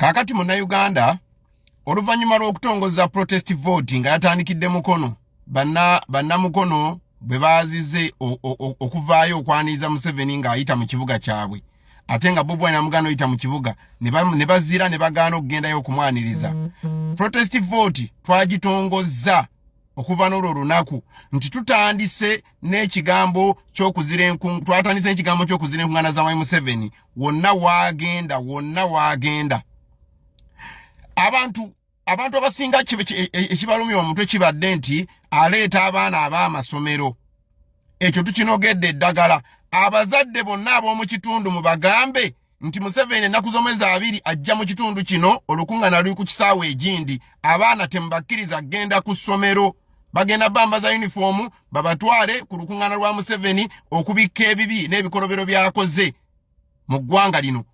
Kakati Uganda oluvanyuma lw'okutongoza protest vote nga yatandikidde mukono banna mukono bwe baazize okuvaayo okwaniriza Museveni ng'ayita mu kibuga kyabwe ate nga Bobi Wine amugano yita mu kibuga ne bazira ne bagaana okugendayo okumwaniriza. Protest vote twagitongozza okuva n'olwo lunaku nti tutandise n'ekigambo ky'okuzira enkungu, twatandise ekigambo ky'okuzira enkuŋŋaana za Museveni wonna waagenda. Abantu abasinga ekibalumya omutwe kibadde nti aleeta abaana ab'amasomero. Ekyo tukinogedde eddagala. Abazadde bonna ab'omu kitundu mubagambe nti Museveni ennaku z'omwezi 2 ajja mu kitundu kino olukuŋŋaana luli ku kisaawe egindi. Abaana temubakkiriza genda ku ssomero. Bagenda bambaza uniform babatwale ku lukuŋŋaana lwa Museveni okubikka ebibi n'ebikolobero byakoze mu ggwanga lino.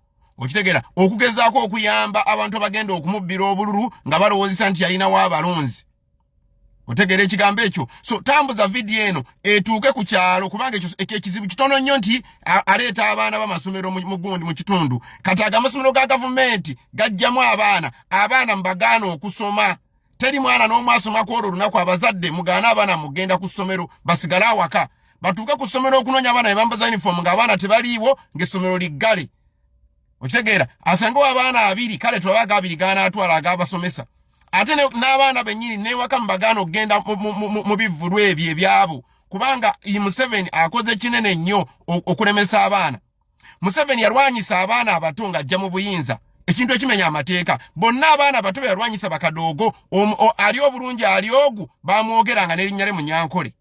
Okitegeera okugezaako okuyamba abantu abagenda okumubbira obululu nga balowoozesa nti yalinawo abalonzi. Otegeera ekigambo ekyo. So tambuza video eno etuuke ku kyalo kubanga ekyo ekizibu kitono nnyo nti aleeta abaana b'amasomero mu kitundu. Kati amasomero ga gavumenti gajjamu abaana mbagaana okusoma. Teri mwana n'omu asomako olwo lunaku abazadde mugaana abaana mugenda ku ssomero basigale awaka. Batuuke ku ssomero okunoonya abaana ne bambaza uniform ng'abaana tebaliiwo ng'essomero liggale. Okitegeera asangawo abaana 2 kale tulabaga 2 gaana atwala agabasomesa. Ate n'abaana bennyini n'ewaka mbagaana okugenda mu bivvulu ebyo ebyabo kubanga Museveni akoze kinene nnyo okulemesa abaana. Museveni yalwanyisa abaana abato ng'ajja mu buyinza. Ekintu ekimenya amateeka. Bonna abaana abato yalwanyisa bakadoogo ali obulungi ali ogu bamwogeranga n'erinnya lye Munyankole.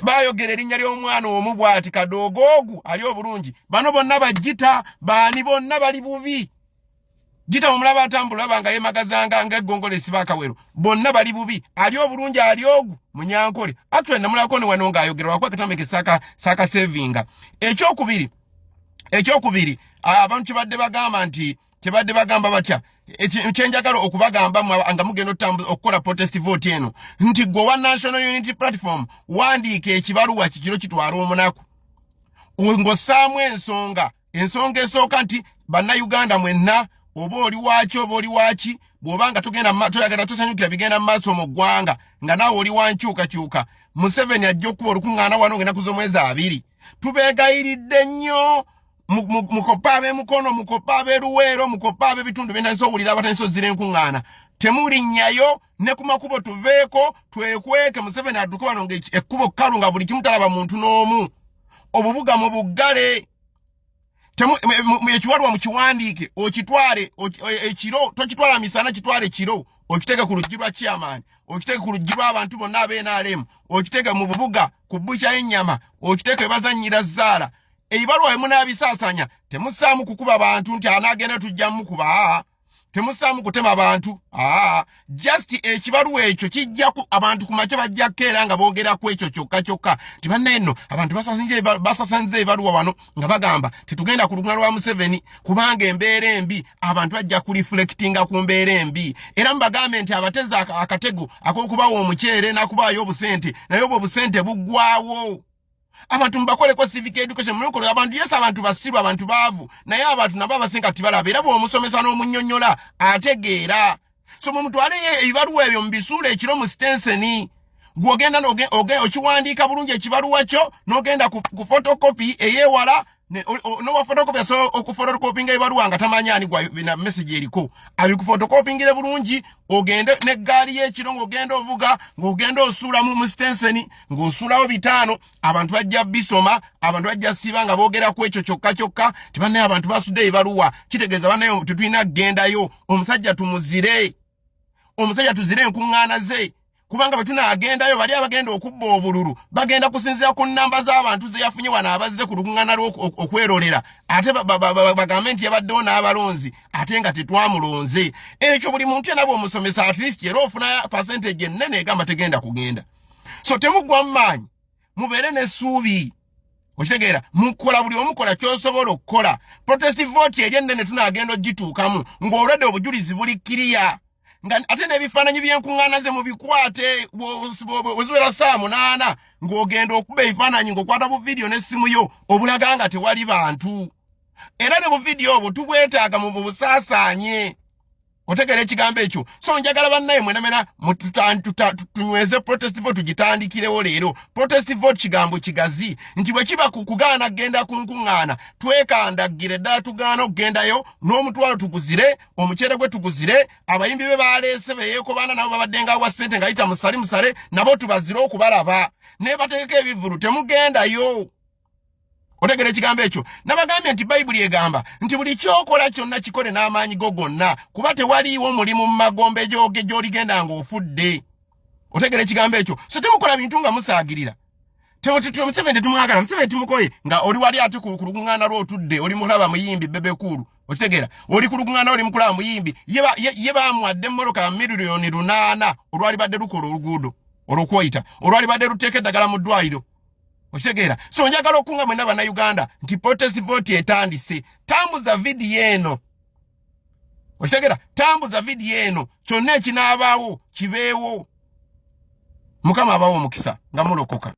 Bayogera erinnya ly'omwana omu bw'ati kadoogo ogu ali obulungi. Bano bonna bajjita baani bonna bali bubi. Jita omulaba atambula banga yemagazanga ng'eggongolo esiba akawero. Bonna bali bubi. Ali obulungi ali ogu Munyankole. Actually namulako ne wano ng'ayogera wakuba katameke saka savinga. Ekyokubiri abantu kibadde bagamba nti kibadde bagamba batya ekyenjagala okubagamba nga mugenda okukola protest vote eno nti gwe wa National Unity Platform wandiika ekibaluwa kikiro kitwala omunaku ng'ossaamu ensonga esooka nti bannayuganda mwenna oba oli waki bw'obanga toyagala tosanyukira bigenda mu maaso mu ggwanga nga naawe oli wankyukakyuka Museveni ajja okuba olukuŋŋaana wano ng'ennaku z'omwezi 2 tubeegayiridde nnyo mukopabe mukono mukopabe luwero mukopabe bitundu byenanso owulira abatanso zira enkuŋŋaana temulinnyayo ne ku makubo tuveeko twekweke Museveni adduke wano ng'ekkubo kkalu nga buli kimu talaba muntu n'omu obubuga mu buggale ekiwalwa mu kiwandiike okitwale ekiro tokitwala misana kitwale ekiro okitege ku luggi lwa chairman okitege ku luggi lw'abantu bonna ab'NRM okitege mu bubuga ku bbuca y'ennyama okitege bazannyira zzaala. Eibaluwa emunaabisasanya temusaamu kukuba abantu nti anaagenda tujja mukuba temusaamu kutema abantu just ekibaluwa ekyo kijja abantu kumakya bajja kkeera nga boogera ku ekyo kyokka tibanna enno abantu basasanze ebibaluwa wano nga bagamba tetugenda ku lukuŋŋaana lwa Museveni kubanga embeera embi abantu bajja ku reflectinga ku mbeera embi era mubagambe nti abateza akatego ak'okubawa omuceere n'akubaayo obusente naye obwo obusente buggwawo. Abantu mbakoleko civic education mulokole abantu yes abantu basirwa abantu baavu naye abantu nabo abasinga tibalaba era bw'omusomesa n'omunnyonnyola ategeera. So mumutwale ebibaluwa ebyo mbisuula ekiro mu stenseni gw'ogenda okiwandiika bulungi ekibaluwa kyo n'ogenda ku photocopy ey'ewala nowa photocopy so okufotokopinga ebibaluwa nga tamanyani gwa na message eriko abikufotokopingire bulungi ogende ne gaali y'ekiro ng'ogenda ovuga ng'ogenda osuula mu stenseni ng'osuulawo 5 abantu bajja bisoma abantu bajja siba nga boogera ku ekyo kyokka tibannaye abantu basudde ebibaluwa kitegeeza bannaye tetulina kugendayo omusajja tumuzire tuzire enkuŋŋaana ze kubanga betuna agendayo bali abagenda okubba obululu bagenda kusinzira ku nnamba z'abantu ze yafunye wano abazze ku lukuŋŋaana okwerolera ate bagambe nti yabaddewo n'abalonzi ate nga tetwamulonze ekyo buli muntu yenna bw'omusomesa at least era ofuna percentage ennene egamba tegenda kugenda. So temuggwa mu maanyi mubeere n'essuubi okitegeera mukola buli omukola ky'osobola okukola protest vote eri ennene tunaagenda ogituukamu ng'olwedde obujulizi buli kiriya ate n'ebifaananyi by'enkuŋŋaana ze mubikwate weziwera saa 8 ng'ogenda okuba ebifaananyi ng'okwata bu video n'essimu yo obulaga nga tewali bantu era ne mu video obwo tubwetaaga mu busaasanye otegera ekigambo ekyo so njagala bannaye mwenamena tunyweze protest vote tugitandikirewo leero protest vote kigambo kigazi nti bwe kiba kugaana genda kunkuŋŋaana twekandagire ddala tugaana okugendayo n'omutwalo tuguzire omuceere gwe tuguzire abayimbi be baleese beyeekobaana nabo babaddenga wa ssente nga yita musale nabo tubazire okubalaba ne bategeka ebivulu temugendayo otegere ekigambo ekyo nabagambye nti bayibuli egamba nti buli kyokola kyonna kikole n'amaanyi go gonna kuba tewaliiwo mulimu mu magombe gy'oligenda ng'ofudde otegere ekigambo ekyo so temukola bintu nga musaagirira Museveni tetumwagala Museveni tumukole nga oli wali ate ku lukuŋŋaana lw'otudde oli mulaba muyimbi bebekulu okitegera oli ku lukuŋŋaana oli mukulaba muyimbi ye bamwadde mmoloka miliyoni 8 olwali badde lukola oluguudo olw'okwoyita olwali badde luteeka eddagala mu ddwaliro okitegera so njagala okunga mwena bannayuganda nti protest vote etandise tambuza vidiyo eno okitegera tambuza vidiyo eno kyonna ekinaabaawo kibeewo mukama abawo omukisa nga mulokoka